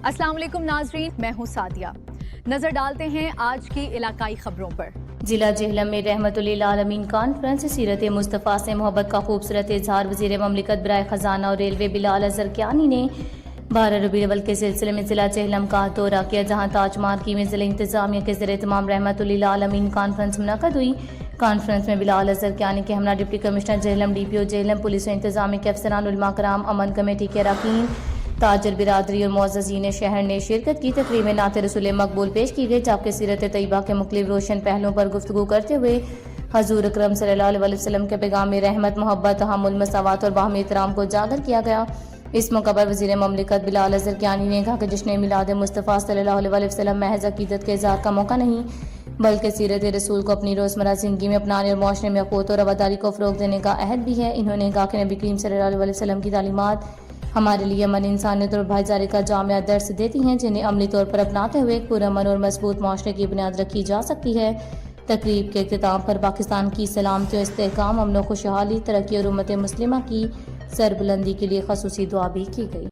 السلام علیکم ناظرین، میں ہوں سعدیہ۔ نظر ڈالتے ہیں آج کی علاقائی خبروں پر۔ ضلع جہلم میں رحمت للعالمین کانفرنس سیرت مصطفیٰ سے محبت کا خوبصورت اظہار وزیر مملکت برائے خزانہ اور ریلوے بلال اظہر کیانی نے 12 ربیع الاول کے سلسلے میں ضلع جہلم کا دورہ کیا، جہاں تاج مارکی میں ضلع انتظامیہ کے زیر اہتمام رحمت للعالمین کانفرنس منعقد ہوئی۔ کانفرنس میں بلال اظہر کیانی کے ہمراہ deputy commissioner Jhelum, D P O Jhelum, police و انتظامیہ کے افسران، علماء کرام، امن کمیٹی کے اراکین، تاجر برادری اور معززین شہر نے شرکت کی۔ تقریب میں نعت رسول مقبول پیش کی گئی، جبکہ سیرت طیبہ کے مختلف روشن پہلوؤں پر گفتگو کرتے ہوئے حضور اکرم صلی اللہ علیہ وسلم کے پیغام میں رحمت، محبت، تحمل، مساوات اور باہمی احترام کو اجاگر کیا گیا۔ اس موقع پر وزیر مملکت بلال اظہر کیانی نے کہا کہ جشن میلاد مصطفیٰ صلی اللہ علیہ وسلم محض عقیدت کے اظہار کا موقع نہیں، بلکہ سیرت رسول کو اپنی روزمرہ زندگی میں اپنانے اور معاشرے میں اخوت اور رواداری کو فروغ دینے کا عہد بھی ہے۔ انہوں نے کہا کہ نبی کریم صلی اللہ علیہ وسلم کی تعلیمات ہمارے لیے امن، انسانیت اور بھائی چارے کا جامع درس دیتی ہیں، جنہیں عملی طور پر اپناتے ہوئے ایک پرامن اور مضبوط معاشرے کی بنیاد رکھی جا سکتی ہے۔ تقریب کے اختتام پر پاکستان کی سلامتی و استحکام، امن و خوشحالی، ترقی اور امت مسلمہ کی سربلندی کے لیے خصوصی دعا بھی کی گئی۔